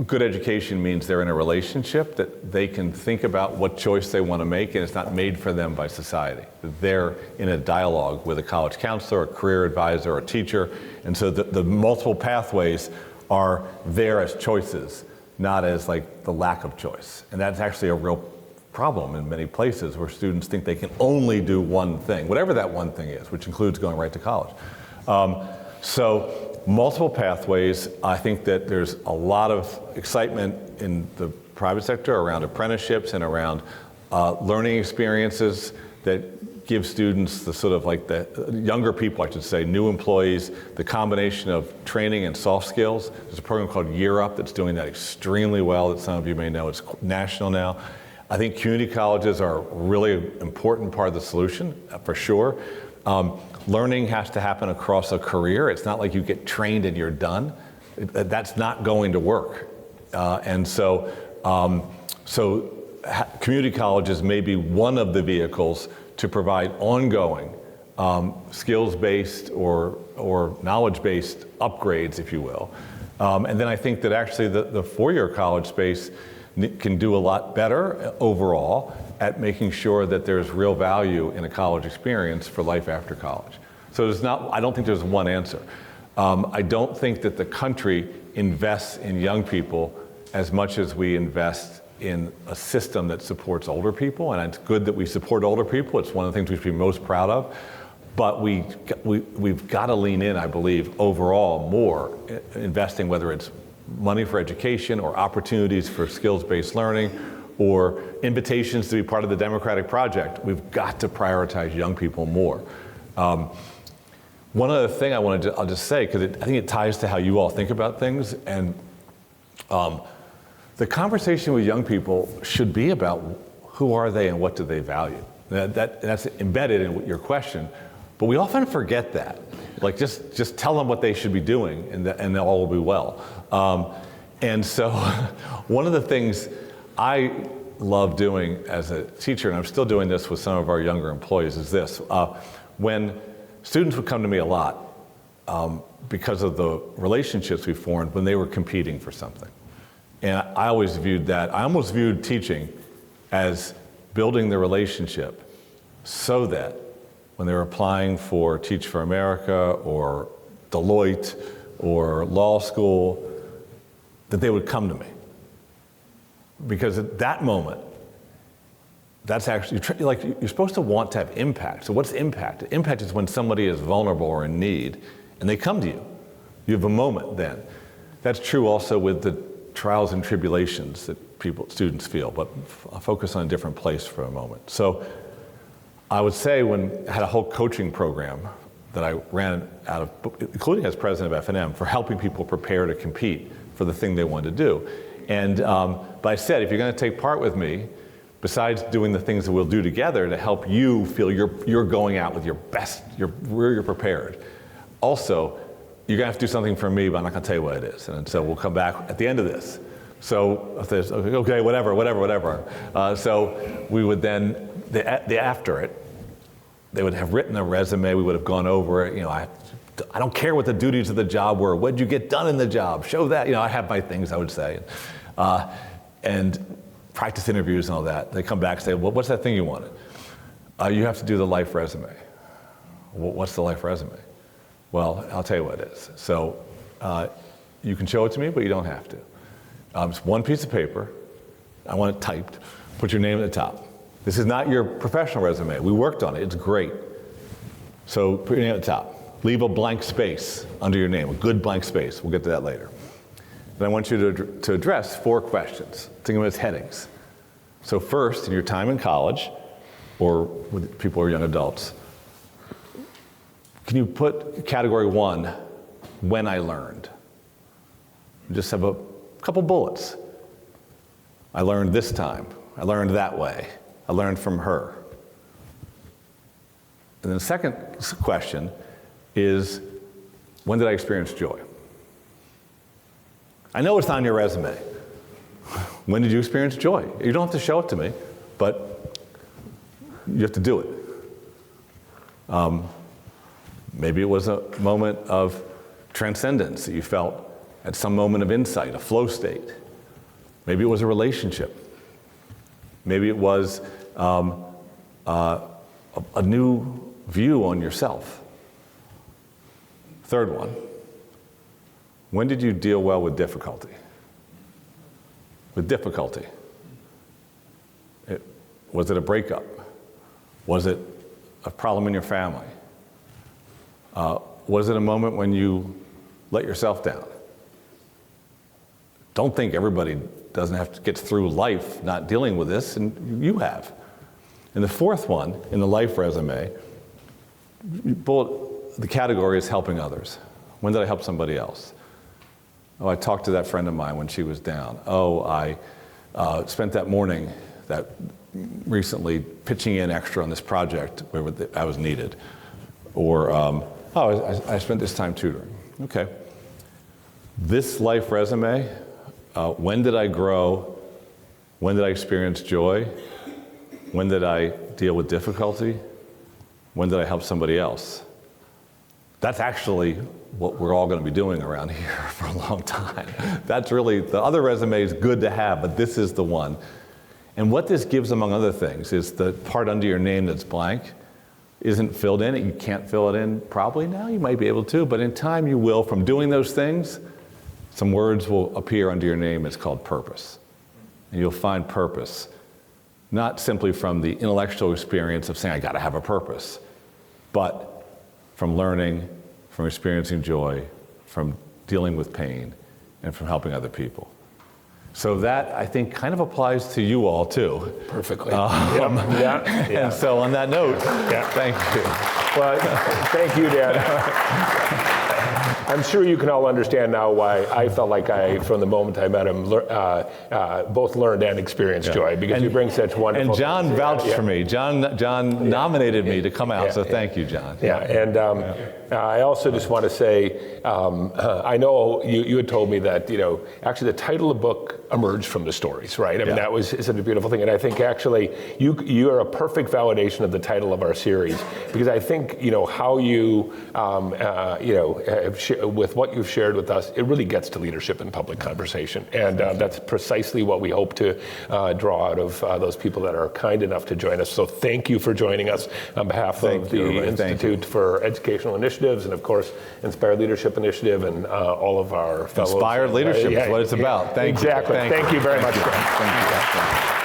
good education means they're in a relationship that they can think about what choice they want to make, and it's not made for them by society. They're in a dialogue with a college counselor, a career advisor, or a teacher, and so the multiple pathways are there as choices, not as like the lack of choice. And that's actually a real problem in many places where students think they can only do one thing, whatever that one thing is, which includes going right to college. So multiple pathways. I think that there's a lot of excitement in the private sector around apprenticeships and around learning experiences that give students the sort of like the younger people, I should say, new employees, the combination of training and soft skills. There's a program called Year Up that's doing that extremely well that some of you may know. It's national now. I think community colleges are a really important part of the solution, for sure. Learning has to happen across a career. It's not like you get trained and you're done. That's not going to work. And so community colleges may be one of the vehicles to provide ongoing skills-based or knowledge-based upgrades, if you will. And then I think that actually the four-year college space can do a lot better overall at making sure that there's real value in a college experience for life after college. So I don't think there's one answer. I don't think that the country invests in young people as much as we invest in a system that supports older people, and it's good that we support older people. It's one of the things we should be most proud of. But we've got to lean in, I believe, overall more, investing, whether it's money for education or opportunities for skills-based learning or invitations to be part of the democratic project, we've got to prioritize young people more. One other thing I'll just say, because I think it ties to how you all think about things, and the conversation with young people should be about who are they and what do they value. That's embedded in your question, but we often forget that. Like just tell them what they should be doing and all will be well. And so one of the things I love doing as a teacher, and I'm still doing this with some of our younger employees, is this. When students would come to me a lot because of the relationships we formed when they were competing for something. And I almost viewed teaching as building the relationship so that when they were applying for Teach for America or Deloitte or law school, that they would come to me. Because at that moment, that's actually, you're supposed to want to have impact. So what's impact? Impact is when somebody is vulnerable or in need, and they come to you. You have a moment then. That's true also with the trials and tribulations that students feel, but I'll focus on a different place for a moment. So I would say I had a whole coaching program that I ran out of, including as president of F&M, for helping people prepare to compete for the thing they wanted to do. And, but I said, if you're going to take part with me, besides doing the things that we'll do together to help you feel you're going out with your best, you're prepared. Also, you're going to have to do something for me, but I'm not going to tell you what it is. And so we'll come back at the end of this. So if there's, okay, whatever. So we would then, after it, they would have written a resume. We would have gone over it. I don't care what the duties of the job were. What did you get done in the job? Show that. I have my things, I would say. And practice interviews and all that. They come back and say, well, what's that thing you wanted? You have to do the life resume. What's the life resume? Well, I'll tell you what it is. So you can show it to me, but you don't have to. It's one piece of paper. I want it typed. Put your name at the top. This is not your professional resume. We worked on it. It's great. So put your name at the top. Leave a blank space under your name, a good blank space. We'll get to that later. Then I want you to address 4 questions. Think of them as headings. So first, in your time in college, or with people who are young adults, can you put category 1, when I learned? Just have a couple bullets. I learned this time. I learned that way. I learned from her. And then the second question is, when did I experience joy? I know it's on your resume. When did you experience joy? You don't have to show it to me, but you have to do it. Maybe it was a moment of transcendence that you felt at some moment of insight, a flow state. Maybe it was a relationship. Maybe it was a new view on yourself. Third one, when did you deal well with difficulty? With difficulty. Was it a breakup? Was it a problem in your family? Was it a moment when you let yourself down? Don't think everybody doesn't have to get through life not dealing with this, and you have. And the fourth one, in the life resume, the category is helping others. When did I help somebody else? Oh, I talked to that friend of mine when she was down. Oh, I spent that morning recently pitching in extra on this project where I was needed. Or, I spent this time tutoring. Okay. This life resume, when did I grow? When did I experience joy? When did I deal with difficulty? When did I help somebody else? That's actually what we're all going to be doing around here for a long time. That's really, the other resume is good to have, but this is the one. And what this gives, among other things, is the part under your name that's blank isn't filled in. You can't fill it in probably now. You might be able to, but in time you will. From doing those things, some words will appear under your name. It's called purpose. And you'll find purpose, not simply from the intellectual experience of saying, I got to have a purpose, but from learning, from experiencing joy, from dealing with pain, and from helping other people. So that, I think, kind of applies to you all, too. Perfectly. Yeah. And so on that note, thank you. Well, thank you, Dan. I'm sure you can all understand now why I felt like from the moment I met him, both learned and experienced joy, because you bring such wonderful And John things. vouched for me. John nominated me to come out, so thank you, John. Yeah, and I also just want to say, I know you had told me that, actually the title of the book emerged from the stories, right? I mean, that was such a beautiful thing. And I think actually you are a perfect validation of the title of our series, because I think, how you, with what you've shared with us, it really gets to leadership in public conversation. And that's precisely what we hope to draw out of those people that are kind enough to join us. So thank you for joining us on behalf of the Institute for Educational Initiatives, and of course, Inspired Leadership Initiative, and all of our fellows. Inspired leadership is what it's about. Thank you. Exactly. Thank you very much. Thank you.